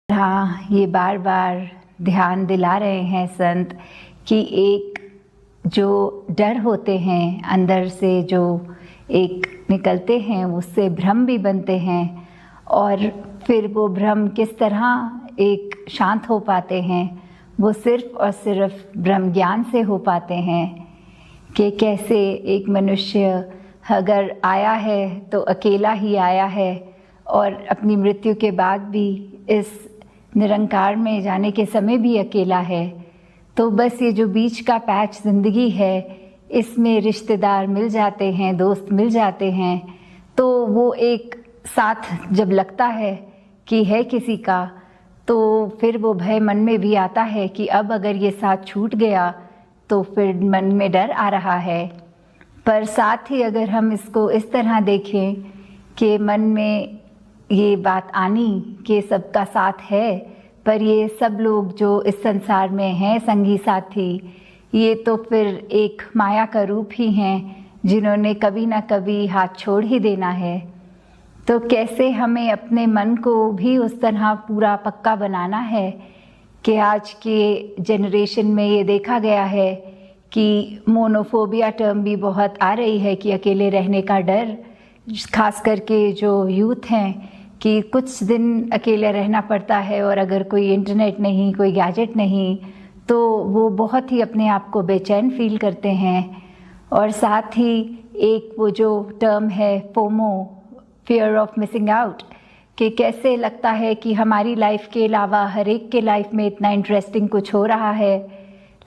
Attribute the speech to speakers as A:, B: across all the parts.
A: हाँ, ये बार बार ध्यान दिला रहे हैं संत कि एक जो डर होते हैं अंदर से, जो एक निकलते हैं, उससे भ्रम भी बनते हैं और फिर वो भ्रम किस तरह एक शांत हो पाते हैं, वो सिर्फ और सिर्फ ब्रह्म ज्ञान से हो पाते हैं। कि कैसे एक मनुष्य अगर आया है तो अकेला ही आया है और अपनी मृत्यु के बाद भी इस निरंकार में जाने के समय भी अकेला है। तो बस ये जो बीच का पैच ज़िंदगी है, इसमें रिश्तेदार मिल जाते हैं, दोस्त मिल जाते हैं, तो वो एक साथ जब लगता है कि है किसी का, तो फिर वो भय मन में भी आता है कि अब अगर ये साथ छूट गया तो फिर मन में डर आ रहा है। पर साथ ही अगर हम इसको इस तरह देखें कि मन में ये बात आनी कि सबका साथ है, पर ये सब लोग जो इस संसार में हैं संगी साथी, ये तो फिर एक माया का रूप ही हैं जिन्होंने कभी ना कभी हाथ छोड़ ही देना है। तो कैसे हमें अपने मन को भी उस तरह पूरा पक्का बनाना है कि आज के जनरेशन में ये देखा गया है कि मोनोफोबिया टर्म भी बहुत आ रही है कि अकेले रहने का डर, खास करके जो यूथ हैं कि कुछ दिन अकेले रहना पड़ता है और अगर कोई इंटरनेट नहीं, कोई गैजेट नहीं, तो वो बहुत ही अपने आप को बेचैन फील करते हैं। और साथ ही एक वो जो टर्म है FOMO, fear of missing out, कि कैसे लगता है कि हमारी लाइफ के अलावा हर एक के लाइफ में इतना इंटरेस्टिंग कुछ हो रहा है।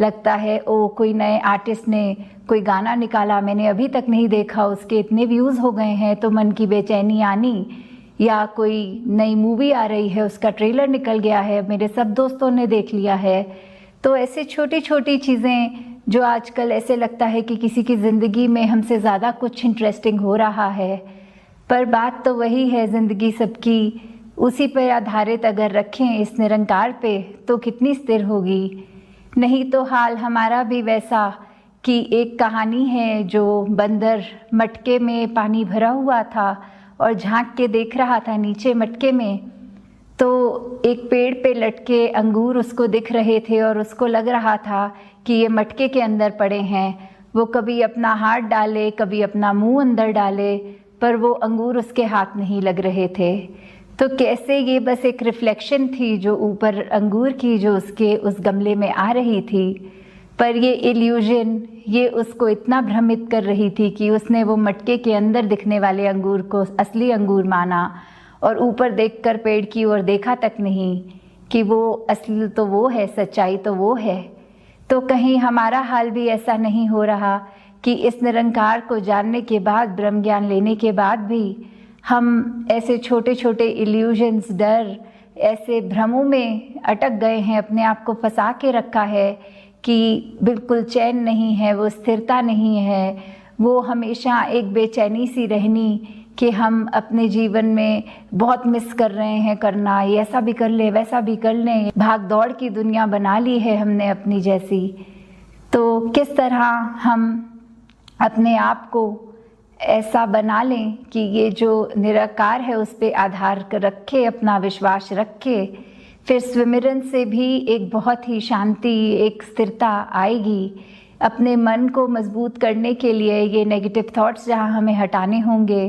A: लगता है ओ कोई नए आर्टिस्ट ने कोई गाना निकाला, मैंने अभी तक नहीं देखा, उसके इतने व्यूज़ हो गए हैं, तो मन की बेचैनी आनी। या कोई नई मूवी आ रही है, उसका ट्रेलर निकल गया है, मेरे सब दोस्तों ने देख लिया है। तो ऐसे छोटी छोटी चीज़ें जो आजकल ऐसे लगता है कि किसी की ज़िंदगी में हमसे ज़्यादा कुछ इंटरेस्टिंग हो रहा है। पर बात तो वही है, ज़िंदगी सबकी उसी पर आधारित अगर रखें इस निरंकार पे, तो कितनी स्थिर होगी। नहीं तो हाल हमारा भी वैसा कि एक कहानी है जो बंदर मटके में पानी भरा हुआ था और झांक के देख रहा था नीचे मटके में, तो एक पेड़ पे लटके अंगूर उसको दिख रहे थे और उसको लग रहा था कि ये मटके के अंदर पड़े हैं। वो कभी अपना हाथ डाले, कभी अपना मुंह अंदर डाले, पर वो अंगूर उसके हाथ नहीं लग रहे थे। तो कैसे ये बस एक रिफ्लेक्शन थी जो ऊपर अंगूर की, जो उसके उस गमले में आ रही थी, पर ये इल्यूजन ये उसको इतना भ्रमित कर रही थी कि उसने वो मटके के अंदर दिखने वाले अंगूर को असली अंगूर माना और ऊपर देखकर पेड़ की ओर देखा तक नहीं कि वो असली तो वो है, सच्चाई तो वो है। तो कहीं हमारा हाल भी ऐसा नहीं हो रहा कि इस निरंकार को जानने के बाद, ब्रह्म ज्ञान लेने के बाद भी हम ऐसे छोटे छोटे इल्यूजन्स, डर, ऐसे भ्रमों में अटक गए हैं, अपने आप को फंसा के रखा है कि बिल्कुल चैन नहीं है, वो स्थिरता नहीं है, वो हमेशा एक बेचैनी सी रहनी कि हम अपने जीवन में बहुत मिस कर रहे हैं करना, ये ऐसा भी कर ले, वैसा भी कर लें, भाग दौड़ की दुनिया बना ली है हमने अपनी जैसी। तो किस तरह हम अपने आप को ऐसा बना लें कि ये जो निराकार है उस पे आधार कर रखे, अपना विश्वास रखे, फिर स्विमिरन से भी एक बहुत ही शांति, एक स्थिरता आएगी। अपने मन को मजबूत करने के लिए ये नेगेटिव थॉट्स जहाँ हमें हटाने होंगे,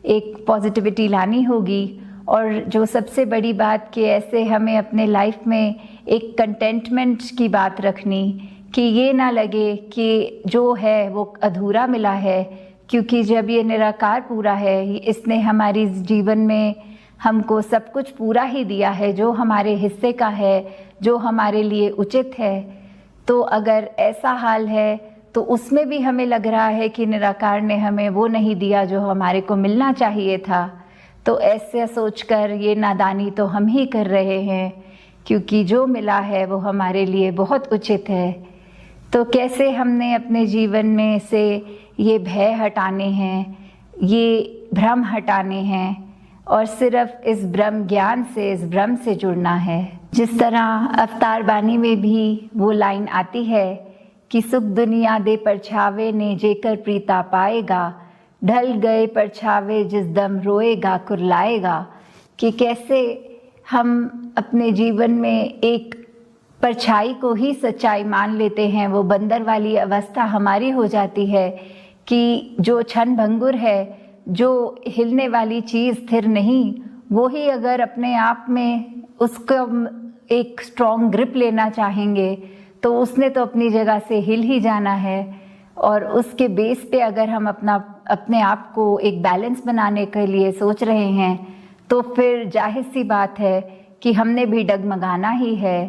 A: एक पॉजिटिविटी लानी होगी। और जो सबसे बड़ी बात कि ऐसे हमें अपने लाइफ में एक कंटेंटमेंट की बात रखनी कि ये ना लगे कि जो है वो अधूरा मिला है, क्योंकि जब ये निराकार पूरा है, इसने हमारी जीवन में हमको सब कुछ पूरा ही दिया है जो हमारे हिस्से का है, जो हमारे लिए उचित है। तो अगर ऐसा हाल है तो उसमें भी हमें लग रहा है कि निराकार ने हमें वो नहीं दिया जो हमारे को मिलना चाहिए था, तो ऐसे सोचकर ये नादानी तो हम ही कर रहे हैं, क्योंकि जो मिला है वो हमारे लिए बहुत उचित है। तो कैसे हमने अपने जीवन में से ये भय हटाने हैं, ये भ्रम हटाने हैं और सिर्फ इस ब्रह्म ज्ञान से, इस ब्रह्म से जुड़ना है। जिस तरह अवतार बानी में भी वो लाइन आती है कि सुख दुनिया दे परछावे ने जेकर प्रीता पाएगा, ढल गए परछावे जिस दम रोएगा कुरलाएगा, कि कैसे हम अपने जीवन में एक परछाई को ही सच्चाई मान लेते हैं, वो बंदर वाली अवस्था हमारी हो जाती है कि जो क्षण भंगुर है, जो हिलने वाली चीज़ स्थिर नहीं, वो ही अगर अपने आप में उसको एक स्ट्रॉन्ग ग्रिप लेना चाहेंगे तो उसने तो अपनी जगह से हिल ही जाना है। और उसके बेस पे अगर हम अपने आप को एक बैलेंस बनाने के लिए सोच रहे हैं तो फिर जाहिर सी बात है कि हमने भी डगमगाना ही है।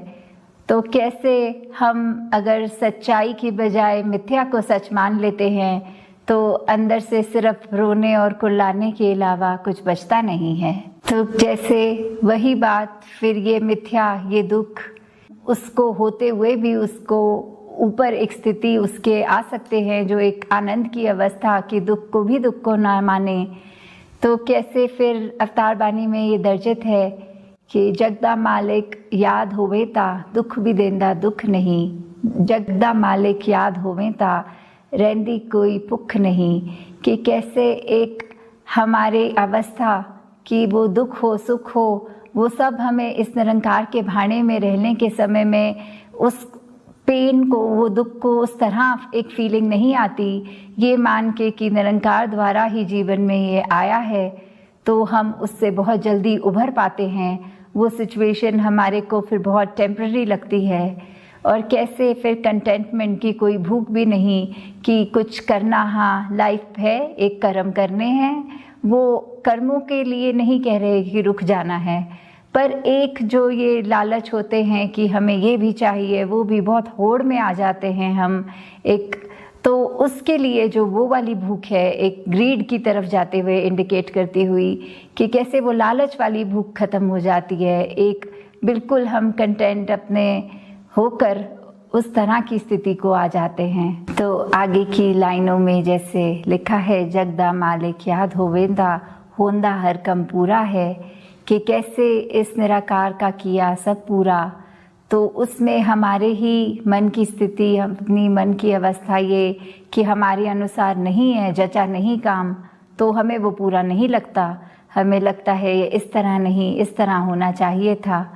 A: तो कैसे हम अगर सच्चाई की बजाय मिथ्या को सच मान लेते हैं तो अंदर से सिर्फ रोने और कुर्लाने के अलावा कुछ बचता नहीं है। तो जैसे वही बात, फिर ये मिथ्या, ये दुख, उसको होते हुए भी उसको ऊपर एक स्थिति उसके आ सकते हैं जो एक आनंद की अवस्था, कि दुख को भी दुख को ना माने। तो कैसे फिर अवतार बानी में ये दर्जित है कि जगदा मालिक याद होवे ता दुख भी देंदा दुख नहीं, जगदा मालिक याद होवे ता रहंदी कोई भुख नहीं। कि कैसे एक हमारे अवस्था कि वो दुख हो सुख हो, वो सब हमें इस निरंकार के भाने में रहने के समय में उस पेन को, वो दुख को उस तरह एक फीलिंग नहीं आती। ये मान के कि निरंकार द्वारा ही जीवन में ये आया है तो हम उससे बहुत जल्दी उभर पाते हैं। वो सिचुएशन हमारे को फिर बहुत टेम्पररी लगती है। और कैसे फिर कंटेंटमेंट की कोई भूख भी नहीं कि कुछ करना, हाँ लाइफ है, एक कर्म करने हैं, वो कर्मों के लिए नहीं कह रहे कि रुक जाना है, पर एक जो ये लालच होते हैं कि हमें ये भी चाहिए, वो भी बहुत होड़ में आ जाते हैं हम एक, तो उसके लिए जो वो वाली भूख है एक ग्रीड की तरफ जाते हुए इंडिकेट करती हुई कि कैसे वो लालच वाली भूख खत्म हो जाती है। एक बिल्कुल हम कंटेंट अपने होकर उस तरह की स्थिति को आ जाते हैं। तो आगे की लाइनों में जैसे लिखा है, जगदा मालिक याद होवेंदा होंदा हर कम पूरा है, कि कैसे इस निराकार का किया सब पूरा। तो उसमें हमारे ही मन की स्थिति, अपनी मन की अवस्था ये कि हमारे अनुसार नहीं है, जचा नहीं काम, तो हमें वो पूरा नहीं लगता। हमें लगता है ये इस तरह नहीं, इस तरह होना चाहिए था।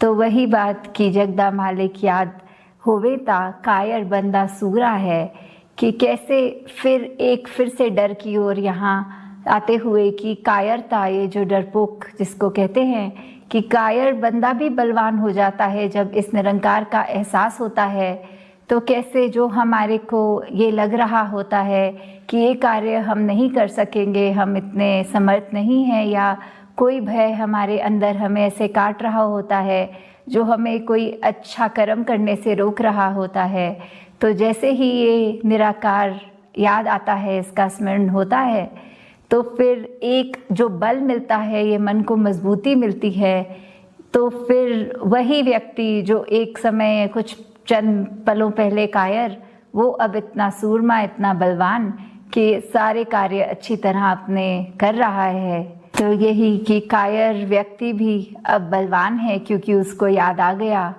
A: तो वही बात कि जगदा मालिक याद होवे ता कायर बंदा सूरा है, कि कैसे फिर से डर की ओर यहाँ आते हुए कि कायरता, ये जो डरपोक जिसको कहते हैं, कि कायर बंदा भी बलवान हो जाता है जब इस निरंकार का एहसास होता है। तो कैसे जो हमारे को ये लग रहा होता है कि ये कार्य हम नहीं कर सकेंगे, हम इतने समर्थ नहीं हैं, या कोई भय हमारे अंदर हमें ऐसे काट रहा होता है जो हमें कोई अच्छा कर्म करने से रोक रहा होता है। तो जैसे ही ये निराकार याद आता है, इसका स्मरण होता है, तो फिर एक जो बल मिलता है, ये मन को मजबूती मिलती है। तो फिर वही व्यक्ति जो एक समय कुछ चंद पलों पहले कायर, वो अब इतना सूरमा, इतना बलवान कि सारे कार्य अच्छी तरह अपने कर रहा है। तो यही कि कायर व्यक्ति भी अब बलवान है, क्योंकि उसको याद आ गया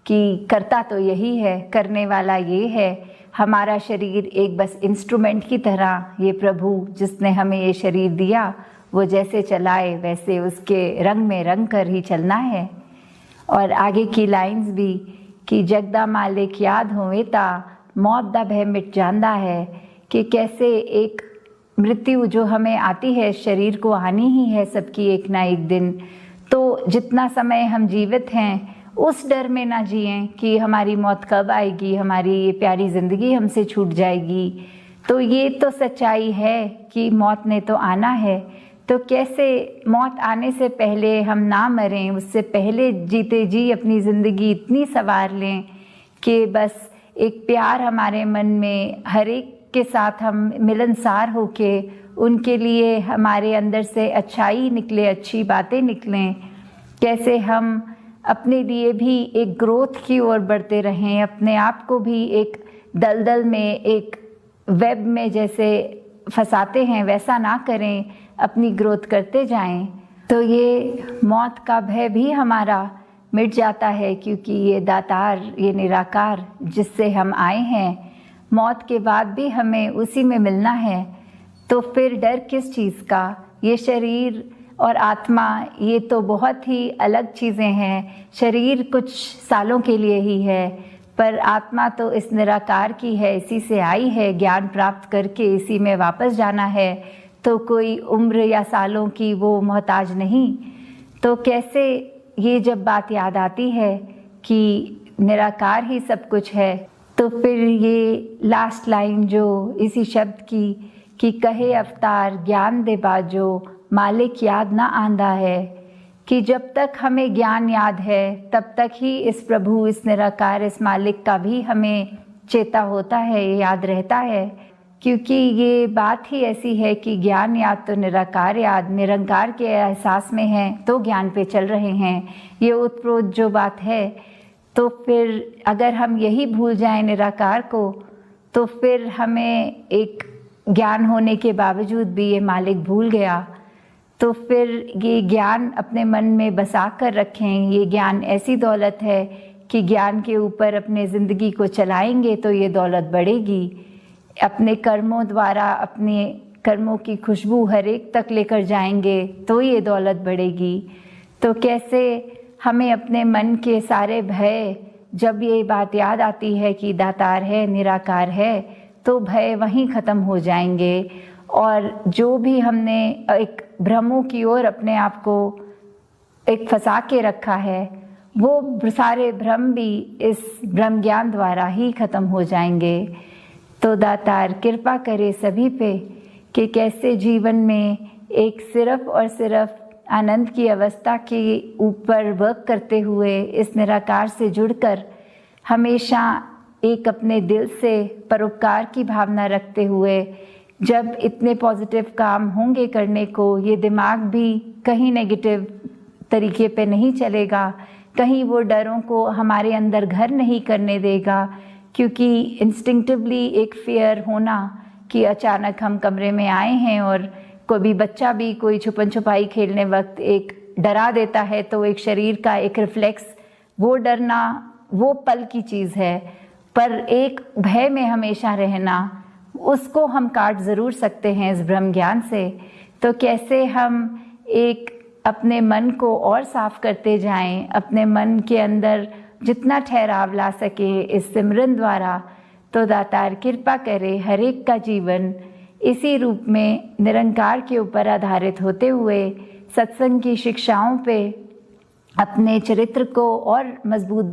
A: कि करता तो यही है, करने वाला ये है। हमारा शरीर एक बस इंस्ट्रूमेंट की तरह, ये प्रभु जिसने हमें ये शरीर दिया, वो जैसे चलाए वैसे उसके रंग में रंग कर ही चलना है। और आगे की लाइंस भी कि जगदा मालिक याद होवे ता मौत दा भय मिट जांदा है, कि कैसे एक मृत्यु जो हमें आती है, शरीर को आनी ही है सबकी एक ना एक दिन। तो जितना समय हम जीवित हैं उस डर में ना जिएं कि हमारी मौत कब आएगी, हमारी ये प्यारी ज़िंदगी हमसे छूट जाएगी। तो ये तो सच्चाई है कि मौत ने तो आना है। तो कैसे मौत आने से पहले हम ना मरें, उससे पहले जीते जी अपनी ज़िंदगी इतनी संवार लें कि बस एक प्यार हमारे मन में, हर एक के साथ हम मिलनसार होके उनके लिए हमारे अंदर से अच्छाई निकले, अच्छी बातें निकलें। कैसे हम अपने लिए भी एक ग्रोथ की ओर बढ़ते रहें, अपने आप को भी एक दलदल में, एक वेब में जैसे फंसाते हैं वैसा ना करें, अपनी ग्रोथ करते जाएं। तो ये मौत का भय भी हमारा मिट जाता है, क्योंकि ये दातार, ये निराकार जिससे हम आए हैं, मौत के बाद भी हमें उसी में मिलना है। तो फिर डर किस चीज़ का? ये शरीर और आत्मा, ये तो बहुत ही अलग चीज़ें हैं। शरीर कुछ सालों के लिए ही है, पर आत्मा तो इस निराकार की है, इसी से आई है, ज्ञान प्राप्त करके इसी में वापस जाना है। तो कोई उम्र या सालों की वो मोहताज नहीं। तो कैसे ये जब बात याद आती है कि निराकार ही सब कुछ है, तो फिर ये लास्ट लाइन जो इसी शब्द की कि कहे अवतार ज्ञान दे बाजो, मालिक याद ना आंदा है, कि जब तक हमें ज्ञान याद है तब तक ही इस प्रभु, इस निराकार, इस मालिक का भी हमें चेता होता है, याद रहता है। क्योंकि ये बात ही ऐसी है कि ज्ञान याद तो निराकार याद, निरंकार के एहसास में है तो ज्ञान पे चल रहे हैं, ये उत्प्रोत जो बात है। तो फिर अगर हम यही भूल जाएं निराकार को, तो फिर हमें एक ज्ञान होने के बावजूद भी ये मालिक भूल गया। तो फिर ये ज्ञान अपने मन में बसा कर रखें। ये ज्ञान ऐसी दौलत है कि ज्ञान के ऊपर अपने ज़िंदगी को चलाएंगे तो ये दौलत बढ़ेगी। अपने कर्मों द्वारा अपने कर्मों की खुशबू हर एक तक लेकर जाएंगे तो ये दौलत बढ़ेगी। तो कैसे हमें अपने मन के सारे भय, जब ये बात याद आती है कि दातार है, निराकार है, तो भय वहीं ख़त्म हो जाएंगे। और जो भी हमने एक भ्रमों की ओर अपने आप को एक फंसा के रखा है, वो सारे भ्रम भी इस ब्रह्म ज्ञान द्वारा ही ख़त्म हो जाएंगे। तो दातार कृपा करे सभी पे कि कैसे जीवन में एक सिर्फ और सिर्फ आनंद की अवस्था के ऊपर वर्क करते हुए इस निराकार से जुड़कर हमेशा एक अपने दिल से परोपकार की भावना रखते हुए, जब इतने पॉजिटिव काम होंगे करने को, ये दिमाग भी कहीं नेगेटिव तरीके पे नहीं चलेगा, कहीं वो डरों को हमारे अंदर घर नहीं करने देगा। क्योंकि इंस्टिंक्टिवली एक फियर होना कि अचानक हम कमरे में आए हैं और कोई बच्चा भी कोई छुपन छुपाई खेलने वक्त एक डरा देता है, तो एक शरीर का एक रिफ्लेक्स, वो डरना वो पल की चीज़ है। पर एक भय में हमेशा रहना, उसको हम काट ज़रूर सकते हैं इस ब्रह्म ज्ञान से। तो कैसे हम एक अपने मन को और साफ करते जाएं, अपने मन के अंदर जितना ठहराव ला सके इस सिमरन द्वारा। तो दातार कृपा करे हर एक का जीवन इसी रूप में निरंकार के ऊपर आधारित होते हुए सत्संग की शिक्षाओं पे अपने चरित्र को और मजबूत